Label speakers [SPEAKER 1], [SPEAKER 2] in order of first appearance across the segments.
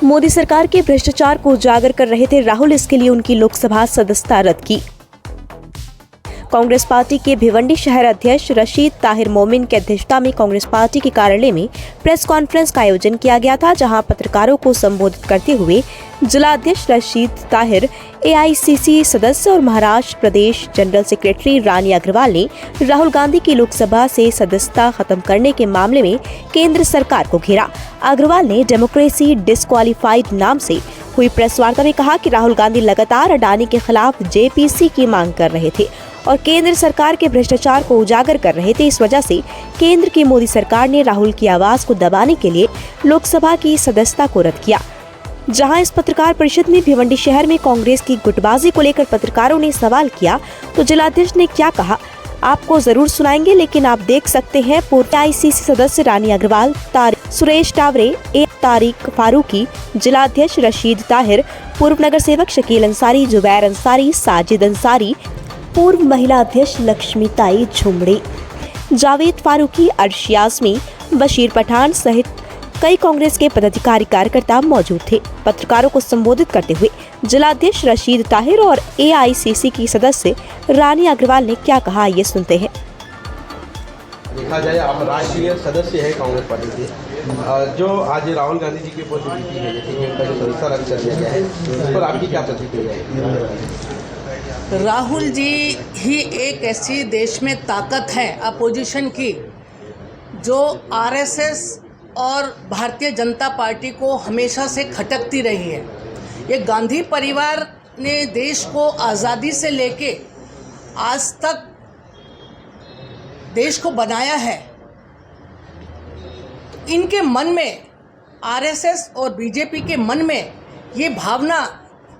[SPEAKER 1] मोदी सरकार के भ्रष्टाचार को उजागर कर रहे थे राहुल, इसके लिए उनकी लोकसभा सदस्यता रद्द की। कांग्रेस पार्टी के भिवंडी शहर अध्यक्ष रशीद ताहिर मोमिन की अध्यक्षता में कांग्रेस पार्टी के कार्यालय में प्रेस कॉन्फ्रेंस का आयोजन किया गया था, जहां पत्रकारों को संबोधित करते हुए जिला अध्यक्ष रशीद ताहिर, एआईसीसी सदस्य और महाराष्ट्र प्रदेश जनरल सेक्रेटरी रानी अग्रवाल ने राहुल गांधी की लोकसभा से सदस्यता खत्म करने के मामले में केंद्र सरकार को घेरा। अग्रवाल ने डेमोक्रेसी डिस्क्वालीफाइड नाम से हुई प्रेस वार्ता में कहा कि राहुल गांधी लगातार अडानी के खिलाफ जेपीसी की मांग कर रहे थे और केंद्र सरकार के भ्रष्टाचार को उजागर कर रहे थे। इस वजह से केंद्र की मोदी सरकार ने राहुल की आवाज को दबाने के लिए लोकसभा की सदस्यता को रद्द किया। जहां इस पत्रकार परिषद में भिवंडी शहर में कांग्रेस की गुटबाजी को लेकर पत्रकारों ने सवाल किया तो जिलाध्यक्ष ने क्या कहा, आपको जरूर सुनाएंगे, लेकिन आप देख सकते हैं पूर्व आईसीसी सदस्य रानी अग्रवाल, सुरेश टावरे, तारिक फारूकी, जिलाध्यक्ष रशीद ताहिर, पूर्व नगर सेवक शकील अंसारी, जुबैर अंसारी, साजिद अंसारी, पूर्व महिला अध्यक्ष लक्ष्मीताई झुमड़े, जावेद फारूकी, अर्श यास्मी, बशीर पठान सहित कई कांग्रेस के पदाधिकारी कार्यकर्ता मौजूद थे। पत्रकारों को संबोधित करते हुए जिलाध्यक्ष रशीद ताहिर और एआईसीसी की सदस्य रानी अग्रवाल ने क्या कहा, ये सुनते हैं।
[SPEAKER 2] देखा जाए आप राष्ट्रीय सदस्य है कांग्रेस पार्टी के, जो आज राहुल गांधी जी की पॉजिटिविटी है, जैसे कि उनका जो सदस्यता रद्द कर दिया गया है, उस पर आपकी क्या प्रतिक्रिया है?
[SPEAKER 3] राहुल जी ही एक ऐसी देश में ताकत है अपोजिशन की, जो आरएसएस और भारतीय जनता पार्टी को हमेशा से खटकती रही है। ये गांधी परिवार ने देश को आज़ादी से लेके आज तक देश को बनाया है। इनके मन में, आरएसएस और बीजेपी के मन में ये भावना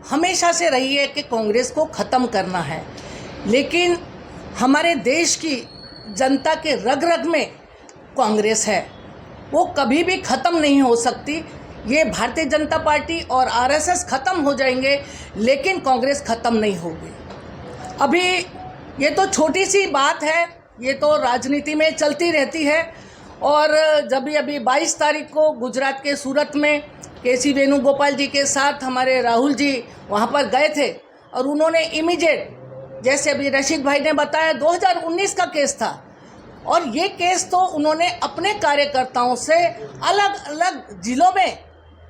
[SPEAKER 3] हमेशा से रही है कि कांग्रेस को ख़त्म करना है, लेकिन हमारे देश की जनता के रग रग में कांग्रेस है, वो कभी भी ख़त्म नहीं हो सकती। ये भारतीय जनता पार्टी और आरएसएस ख़त्म हो जाएंगे, लेकिन कांग्रेस ख़त्म नहीं होगी। अभी ये तो छोटी सी बात है, ये तो राजनीति में चलती रहती है। और जब अभी 22 तारीख को गुजरात के सूरत में केसी वेणुगोपाल जी के साथ हमारे राहुल जी वहाँ पर गए थे और उन्होंने इमीडिएट, जैसे अभी रशीद भाई ने बताया, 2019 का केस था और ये केस तो उन्होंने अपने कार्यकर्ताओं से अलग अलग जिलों में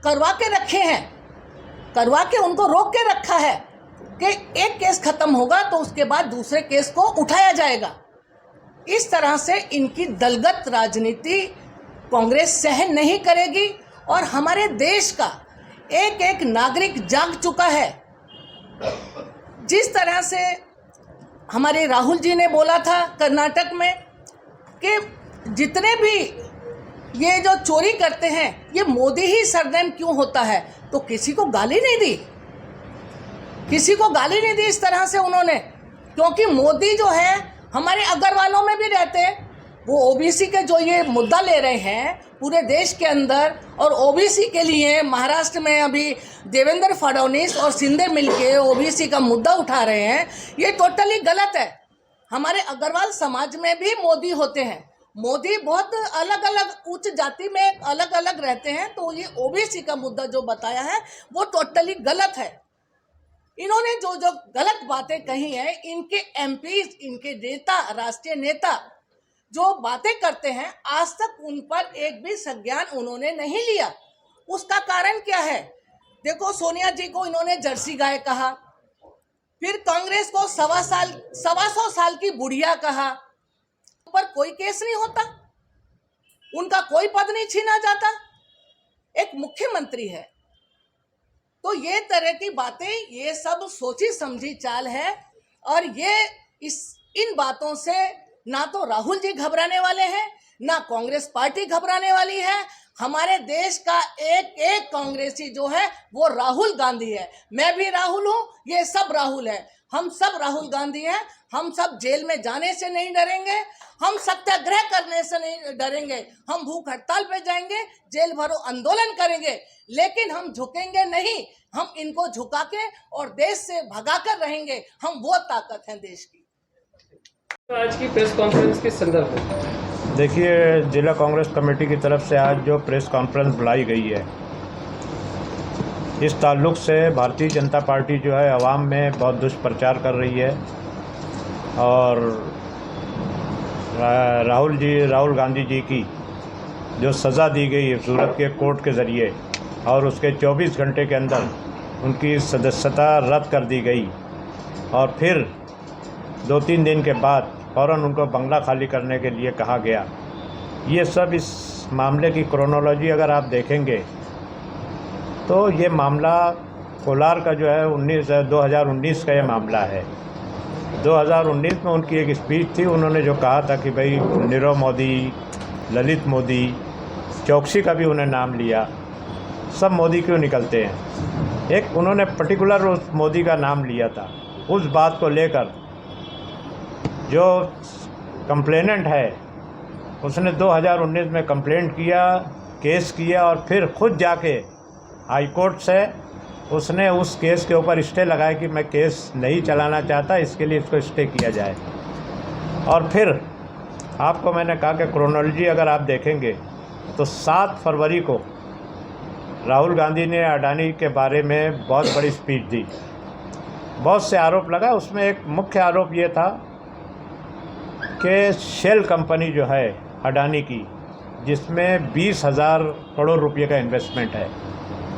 [SPEAKER 3] करवा के रखे हैं, करवा के उनको रोक के रखा है कि एक केस ख़त्म होगा तो उसके बाद दूसरे केस को उठाया जाएगा। इस तरह से इनकी दलगत राजनीति कांग्रेस सहन नहीं करेगी और हमारे देश का एक एक नागरिक जाग चुका है। जिस तरह से हमारे राहुल जी ने बोला था कर्नाटक में कि जितने भी ये जो चोरी करते हैं ये मोदी ही सरनेम क्यों होता है, तो किसी को गाली नहीं दी, किसी को गाली नहीं दी इस तरह से उन्होंने, क्योंकि मोदी जो है हमारे अग्रवालों में भी रहते हैं। वो ओबीसी के जो ये मुद्दा ले रहे हैं पूरे देश के अंदर, और ओबीसी के लिए महाराष्ट्र में अभी देवेंद्र फडणवीस और शिंदे मिलके ओबीसी का मुद्दा उठा रहे हैं, ये टोटली गलत है। हमारे अग्रवाल समाज में भी मोदी होते हैं, मोदी बहुत अलग अलग उच्च जाति में अलग अलग रहते हैं, तो ये ओबीसी का मुद्दा जो बताया है वो टोटली गलत है। इन्होंने जो जो गलत बातें कही हैं, इनके एमपीज, इनके नेता, राष्ट्रीय नेता जो बातें करते हैं, आज तक उन पर एक भी संज्ञान उन्होंने नहीं लिया। उसका कारण क्या है? देखो, सोनिया जी को इन्होंने जर्सी गाय कहा, फिर कांग्रेस को 125 साल की बुढ़िया कहा, पर कोई केस नहीं होता, उनका कोई पद नहीं छीना जाता, एक मुख्यमंत्री है। तो ये तरह की बातें, ये सब सोची समझी चाल है और ये इन बातों से ना तो राहुल जी घबराने वाले हैं, ना कांग्रेस पार्टी घबराने वाली है। हमारे देश का एक एक कांग्रेसी जो है वो राहुल गांधी है। मैं भी राहुल हूँ, ये सब राहुल है, हम सब राहुल गांधी हैं। हम सब जेल में जाने से नहीं डरेंगे, हम सत्याग्रह करने से नहीं डरेंगे, हम भूख हड़ताल पे जाएंगे, जेल भरो आंदोलन करेंगे, लेकिन हम झुकेंगे नहीं। हम इनको झुका के और देश से भगा कर रहेंगे। हम वो ताकत है देश की।
[SPEAKER 4] आज की प्रेस कॉन्फ्रेंस के संदर्भ में
[SPEAKER 5] देखिए, जिला कांग्रेस कमेटी की तरफ से आज जो प्रेस कॉन्फ्रेंस बुलाई गई है, इस ताल्लुक़ से भारतीय जनता पार्टी जो है आवाम में बहुत दुष्प्रचार कर रही है और राहुल गांधी जी की जो सज़ा दी गई है सूरत के कोर्ट के ज़रिए और उसके 24 घंटे के अंदर उनकी सदस्यता रद्द कर दी गई और फिर 2-3 दिन के बाद फ़ौरन उनको बंगला खाली करने के लिए कहा गया। ये सब इस मामले की क्रोनोलॉजी अगर आप देखेंगे तो ये मामला कोलार का जो है 2019 का ये मामला है। 2019 में उनकी एक स्पीच थी, उन्होंने जो कहा था कि भाई नीरव मोदी, ललित मोदी, चौकसी का भी उन्हें नाम लिया, सब मोदी क्यों निकलते हैं। एक उन्होंने पर्टिकुलर उस मोदी का नाम लिया था। उस बात को लेकर जो कंप्लेनेंट है उसने 2019 में कंप्लेंट किया, केस किया और फिर खुद जाके हाई कोर्ट से उसने उस केस के ऊपर स्टे लगाया कि मैं केस नहीं चलाना चाहता, इसके लिए इसको स्टे किया जाए। और फिर आपको मैंने कहा कि क्रोनोलॉजी अगर आप देखेंगे तो 7 फरवरी को राहुल गांधी ने अडानी के बारे में बहुत बड़ी स्पीच दी, बहुत से आरोप लगा। उसमें एक मुख्य आरोप ये था कि शेल कंपनी जो है अडानी की, जिसमें 20,000 करोड़ रुपये का इन्वेस्टमेंट है,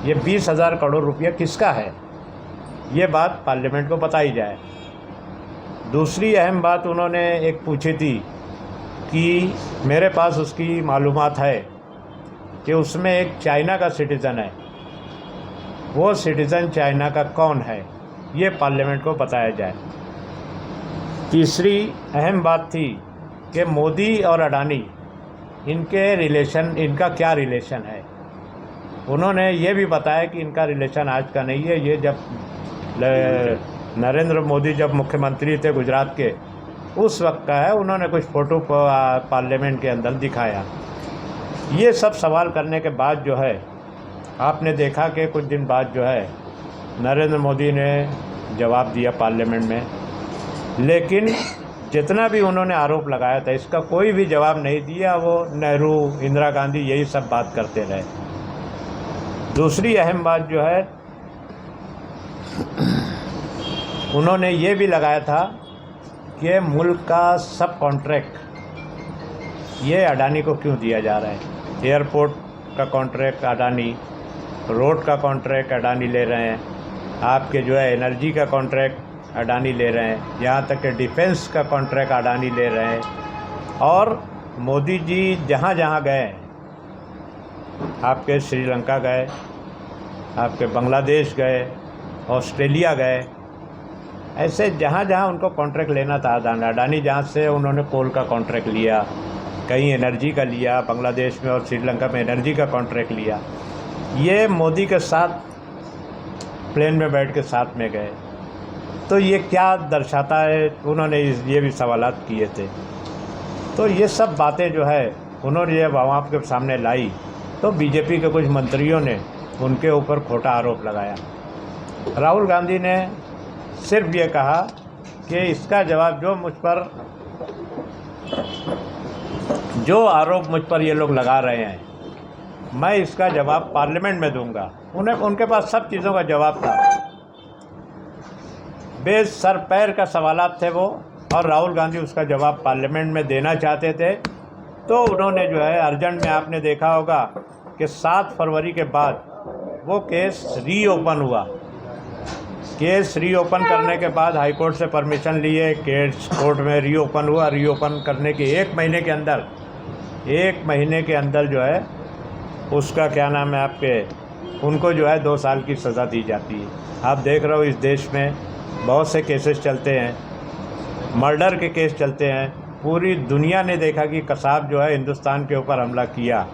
[SPEAKER 5] ये 20,000 करोड़ रुपये किसका है, ये बात पार्लियामेंट को बताई जाए। दूसरी अहम बात उन्होंने एक पूछी थी कि मेरे पास उसकी मालूमात है कि उसमें एक चाइना का सिटीज़न है, वो सिटीज़न चाइना का कौन है, ये पार्लियामेंट को बताया जाए। तीसरी अहम बात थी कि मोदी और अडानी इनके रिलेशन, इनका क्या रिलेशन है। उन्होंने ये भी बताया कि इनका रिलेशन आज का नहीं है, ये जब नरेंद्र मोदी जब मुख्यमंत्री थे गुजरात के उस वक्त का है। उन्होंने कुछ फ़ोटो पार्लियामेंट के अंदर दिखाया। ये सब सवाल करने के बाद जो है आपने देखा कि कुछ दिन बाद जो है नरेंद्र मोदी ने जवाब दिया पार्लियामेंट में, लेकिन जितना भी उन्होंने आरोप लगाया था इसका कोई भी जवाब नहीं दिया। वो नेहरू, इंदिरा गांधी यही सब बात करते रहे। दूसरी अहम बात जो है उन्होंने ये भी लगाया था कि मुल्क का सब कॉन्ट्रैक्ट ये अडानी को क्यों दिया जा रहा है। एयरपोर्ट का कॉन्ट्रैक्ट अडानी, रोड का कॉन्ट्रैक्ट अडानी ले रहे हैं, आपके जो है एनर्जी का कॉन्ट्रैक्ट अडानी ले रहे हैं, यहाँ तक कि डिफेंस का कॉन्ट्रैक्ट अडानी ले रहे हैं। और मोदी जी जहाँ जहाँ गए, आपके श्रीलंका गए, आपके बांग्लादेश गए, ऑस्ट्रेलिया गए, ऐसे जहाँ जहाँ उनको कॉन्ट्रैक्ट लेना था अडानी, जहाँ से उन्होंने कोल का कॉन्ट्रैक्ट लिया, कहीं एनर्जी का लिया, बांग्लादेश में और श्रीलंका में एनर्जी का कॉन्ट्रैक्ट लिया, ये मोदी के साथ प्लेन में बैठ के साथ में गए। तो ये क्या दर्शाता है, उन्होंने ये भी सवालात किए थे। तो ये सब बातें जो है उन्होंने जब आवाम के सामने लाई तो बीजेपी के कुछ मंत्रियों ने उनके ऊपर खोटा आरोप लगाया। राहुल गांधी ने सिर्फ ये कहा कि इसका जवाब जो आरोप मुझ पर ये लोग लगा रहे हैं, मैं इसका जवाब पार्लियामेंट में दूंगा। उनके पास सब चीज़ों का जवाब था, बेसर पैर का सवालात थे वो, और राहुल गांधी उसका जवाब पार्लियामेंट में देना चाहते थे। तो उन्होंने जो है अर्जेंट में, आपने देखा होगा कि 7 फरवरी के बाद वो केस रीओपन हुआ। केस रीओपन करने के बाद हाई कोर्ट से परमिशन लिए, केस कोर्ट में रीओपन हुआ। रीओपन करने के 1 महीने के अंदर जो है उसका क्या नाम है आपके, उनको जो है 2 साल की सज़ा दी जाती है। आप देख रहे हो इस देश में बहुत से केसेस चलते हैं, मर्डर के केस चलते हैं। पूरी दुनिया ने देखा कि कसाब जो है हिंदुस्तान के ऊपर हमला किया,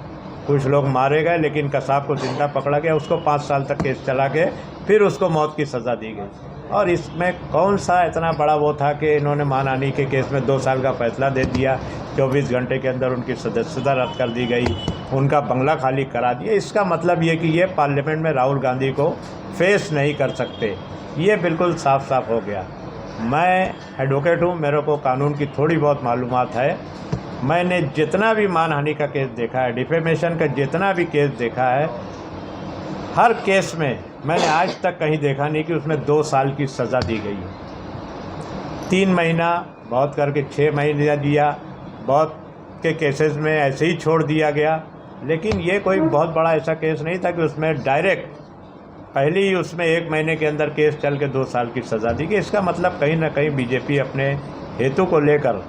[SPEAKER 5] कुछ लोग मारे गए, लेकिन कसाब को जिंदा पकड़ा गया, उसको 5 साल तक केस चला के फिर उसको मौत की सज़ा दी गई। और इसमें कौन सा इतना बड़ा वो था कि इन्होंने मानहानि के केस में 2 साल का फैसला दे दिया, 24 घंटे के अंदर उनकी सदस्यता रद्द कर दी गई, उनका बंगला खाली करा दिया। इसका मतलब ये कि ये पार्लियामेंट में राहुल गांधी को फेस नहीं कर सकते, ये बिल्कुल साफ साफ हो गया। मैं एडवोकेट हूँ, मेरे को कानून की थोड़ी बहुत मालूमात है। मैंने जितना भी मानहानि का केस देखा है, डिफेमेशन का जितना भी केस देखा है, हर केस में मैंने आज तक कहीं देखा नहीं कि उसमें 2 साल की सज़ा दी गई है। 3 महीना बहुत करके 6 महीने दिया, बहुत के केसेस में ऐसे ही छोड़ दिया गया। लेकिन ये कोई बहुत बड़ा ऐसा केस नहीं था कि उसमें डायरेक्ट पहले ही उसमें 1 महीने के अंदर केस चल के 2 साल की सज़ा दी गई। इसका मतलब कहीं ना कहीं बीजेपी अपने हेतु को लेकर,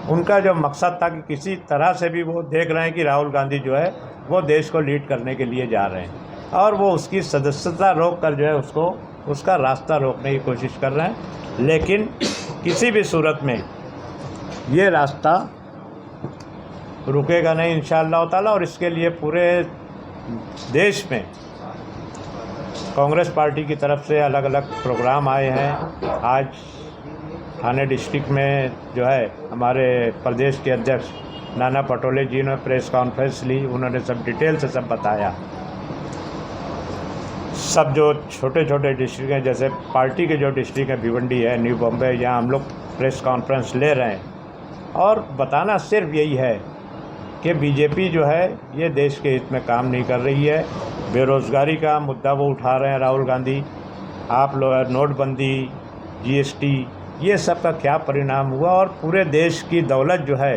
[SPEAKER 5] उनका जो मकसद था कि किसी तरह से भी वो देख रहे हैं कि राहुल गांधी जो है वो देश को लीड करने के लिए जा रहे हैं और वो उसकी सदस्यता रोक कर जो है उसका रास्ता रोकने की कोशिश कर रहे हैं। लेकिन किसी भी सूरत में ये रास्ता रुकेगा नहीं इंशाअल्लाह ताला। और इसके लिए पूरे देश में कांग्रेस पार्टी की तरफ से अलग अलग प्रोग्राम आए हैं। आज ठाणे डिस्ट्रिक्ट में जो है हमारे प्रदेश के अध्यक्ष नाना पटोले जी ने प्रेस कॉन्फ्रेंस ली, उन्होंने सब डिटेल से सब बताया। सब जो छोटे छोटे डिस्ट्रिक्ट हैं, जैसे पार्टी के जो डिस्ट्रिक्ट है भिवंडी है, न्यू बॉम्बे, यहाँ हम लोग प्रेस कॉन्फ्रेंस ले रहे हैं और बताना सिर्फ यही है कि बीजेपी जो है ये देश के हित में काम नहीं कर रही है। बेरोज़गारी का मुद्दा वो उठा रहे हैं राहुल गांधी। आप लोग नोटबंदी, जीएसटी, ये सब का क्या परिणाम हुआ और पूरे देश की दौलत जो है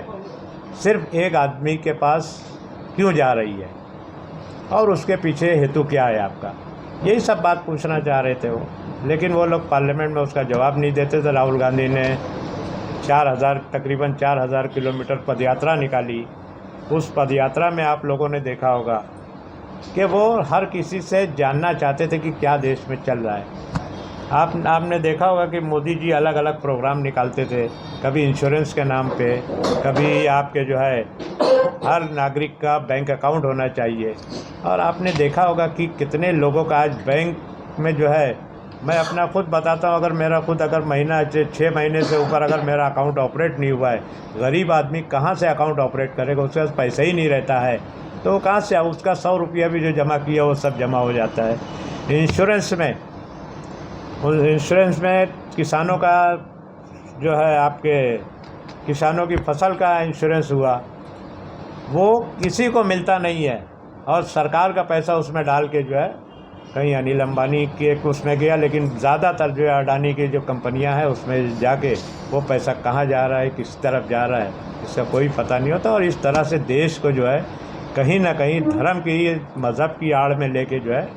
[SPEAKER 5] सिर्फ एक आदमी के पास क्यों जा रही है और उसके पीछे हेतु क्या है आपका, यही सब बात पूछना चाह रहे थे वो। लेकिन वो लोग पार्लियामेंट में उसका जवाब नहीं देते थे। राहुल गांधी ने तकरीबन 4000 किलोमीटर पदयात्रा निकाली। उस पदयात्रा में आप लोगों ने देखा होगा कि वो हर किसी से जानना चाहते थे कि क्या देश में चल रहा है। आपने देखा होगा कि मोदी जी अलग अलग प्रोग्राम निकालते थे, कभी इंश्योरेंस के नाम पे, कभी आपके जो है हर नागरिक का बैंक अकाउंट होना चाहिए। और आपने देखा होगा कि कितने लोगों का आज बैंक में जो है, मैं अपना खुद बताता हूँ, अगर महीना 6 महीने से ऊपर अगर मेरा अकाउंट ऑपरेट नहीं हुआ है, गरीब आदमी कहाँ से अकाउंट ऑपरेट करेगा, उसके पास पैसा ही नहीं रहता है तो वो कहाँ से, उसका 100 रुपया भी जो जमा किया वो सब जमा हो जाता है। इंश्योरेंस में किसानों का जो है, आपके किसानों की फसल का इंश्योरेंस हुआ, वो किसी को मिलता नहीं है और सरकार का पैसा उसमें डाल के जो है कहीं अनिल अंबानी के उसमें गया। लेकिन ज़्यादातर जो है अडानी की जो कंपनियां हैं उसमें जाके वो पैसा कहाँ जा रहा है, किस तरफ जा रहा है, इसका कोई पता नहीं होता। और इस तरह से देश को जो है कहीं ना कहीं धर्म की, मज़हब की आड़ में लेके जो है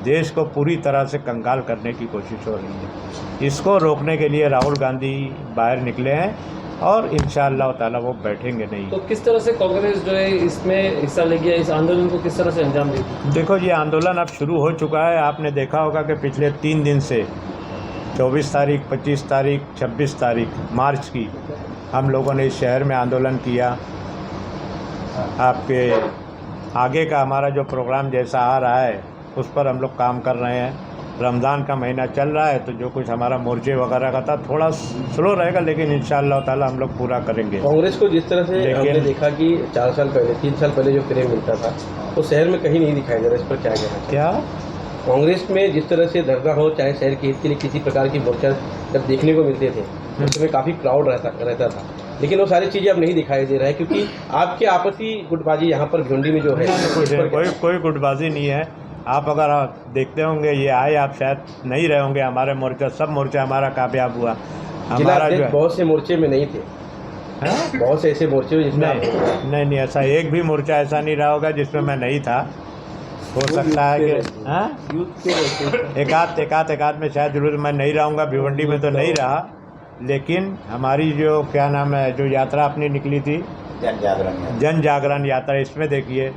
[SPEAKER 5] देश को पूरी तरह से कंगाल करने की कोशिश हो रही है। इसको रोकने के लिए राहुल गांधी बाहर निकले हैं और इंशाअल्लाह ताला वो बैठेंगे नहीं।
[SPEAKER 4] तो किस तरह से कांग्रेस जो है इसमें हिस्सा लेगी, इस आंदोलन को किस तरह से अंजाम देगी?
[SPEAKER 5] देखो, ये आंदोलन अब शुरू हो चुका है। आपने देखा होगा कि पिछले 3 दिन से 24 तारीख, 25 तारीख, 26 तारीख मार्च की हम लोगों ने इस शहर में आंदोलन किया। आपके आगे का हमारा जो प्रोग्राम जैसा आ रहा है उस पर हम लोग काम कर रहे हैं। रमज़ान का महीना चल रहा है तो जो कुछ हमारा मोर्चे वगैरह का था थोड़ा स्लो रहेगा, लेकिन इंशाअल्लाह ताला हम लोग पूरा करेंगे।
[SPEAKER 2] कांग्रेस को जिस तरह से हमने देखा कि 4 साल पहले, 3 साल पहले जो फ्रेम मिलता था वो शहर में कहीं नहीं दिखाई दे रहा, इस पर क्या कहना?
[SPEAKER 5] क्या
[SPEAKER 2] कांग्रेस में जिस तरह से धरना हो, चाहे शहर के हित के लिए किसी प्रकार की मोर्चा जब देखने को मिलते थे उसमें काफ़ी क्राउड रहता था, लेकिन वो सारी चीज़ें अब नहीं दिखाई दे रहा है क्योंकि आपके आपसी गुटबाजी यहाँ पर भिवंडी में जो है
[SPEAKER 5] कोई गुटबाजी नहीं है। आप अगर देखते होंगे, ये आए, आप शायद नहीं रहे होंगे, हमारे मोर्चा, सब मोर्चा हमारा कामयाब हुआ। हमारा जो
[SPEAKER 2] बहुत से मोर्चे में नहीं थे, बहुत से ऐसे मोर्चे जिसमें
[SPEAKER 5] नहीं, ऐसा एक भी मोर्चा ऐसा नहीं रहा होगा जिसमें मैं नहीं था। हो सकता है कि एक आध में शायद जरूर मैं नहीं रहूँगा, भिवंडी में तो नहीं रहा। लेकिन हमारी जो क्या नाम है, जो यात्रा अपनी निकली थी जन जागरण यात्रा, इसमें देखिए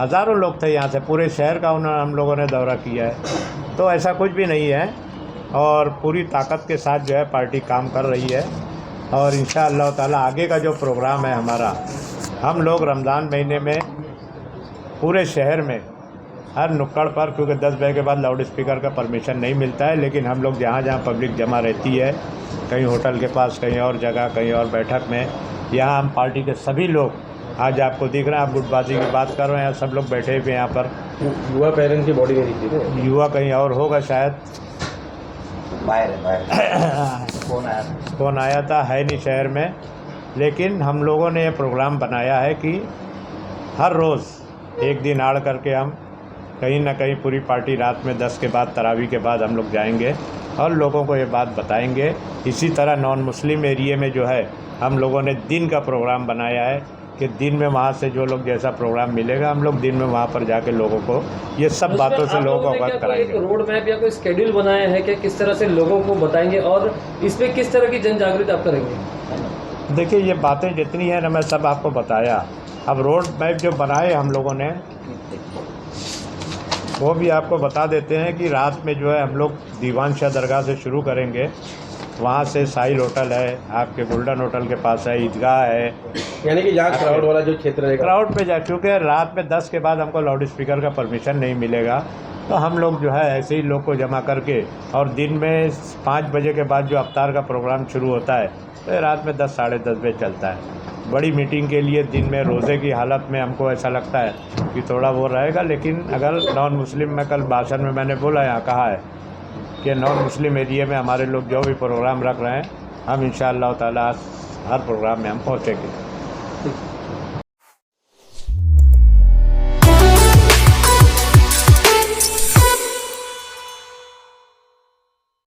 [SPEAKER 5] हज़ारों लोग थे यहाँ से, पूरे शहर का हम लोगों ने दौरा किया है। तो ऐसा कुछ भी नहीं है और पूरी ताकत के साथ जो है पार्टी काम कर रही है। और इंशाअल्लाह ताला आगे का जो प्रोग्राम है हमारा, हम लोग रमज़ान महीने में पूरे शहर में हर नुक्कड़ पर, क्योंकि 10 बजे के बाद लाउड स्पीकर का परमिशन नहीं मिलता है, लेकिन हम लोग जहाँ जहाँ पब्लिक जमा रहती है, कहीं होटल के पास, कहीं और जगह, कहीं और बैठक में, यहाँ हम पार्टी के सभी लोग, आज आपको दिख रहा है, आप गुटबाजी की बात कर रहे हैं, सब लोग बैठे हुए यहाँ पर।
[SPEAKER 2] युवा पेरेंट्स की बॉडी में दिखती है,
[SPEAKER 5] युवा कहीं और होगा शायद, फोन आया था, है नहीं शहर में। लेकिन हम लोगों ने ये प्रोग्राम बनाया है कि हर रोज़ एक दिन आड़ करके हम कहीं ना कहीं पूरी पार्टी रात में 10 के बाद तरावी के बाद हम लोग जाएंगे और लोगों को ये बात बताएंगे। इसी तरह नॉन मुस्लिम एरिया में जो है हम लोगों ने दिन का प्रोग्राम बनाया है कि दिन में वहाँ से जो लोग जैसा प्रोग्राम मिलेगा हम लोग दिन में वहाँ पर जाके लोगों को ये सब बातों से लोगों को अवगत कराएंगे।
[SPEAKER 4] रोड मैप या कोई शेड्यूल बनाया है कि किस तरह से लोगों को बताएंगे और इसमें किस तरह की जन जागृति आप करेंगे?
[SPEAKER 5] देखिए ये बातें जितनी हैं ना मैं सब आपको बताया। अब रोड मैप जो बनाए हम लोगों ने वो भी आपको बता देते हैं कि रात में जो है हम लोग दीवान शाह दरगाह से शुरू करेंगे, वहाँ से साहिल होटल है, आपके गोल्डन होटल के पास है, ईदगाह है,
[SPEAKER 2] यानी कि जहाँ क्राउड वाला जो क्षेत्र है
[SPEAKER 5] क्राउड पे जा चुके रात में 10 के बाद हमको लाउड स्पीकर का परमिशन नहीं मिलेगा, तो हम लोग जो है ऐसे ही लोग को जमा करके और दिन में 5 बजे के बाद जो अफ्तार का प्रोग्राम शुरू होता है तो रात में 10 साढ़े 10 बजे चलता है। बड़ी मीटिंग के लिए दिन में रोज़े की हालत में हमको ऐसा लगता है कि थोड़ा वो रहेगा, लेकिन अगर नॉन मुस्लिम में कल भाषण में मैंने बोला यहाँ कहा है कि नॉन मुस्लिम एरिया में हमारे लोग जो भी प्रोग्राम रख रहे हैं हम इंशाअल्लाह ताला हर प्रोग्राम में हम पहुँचेंगे।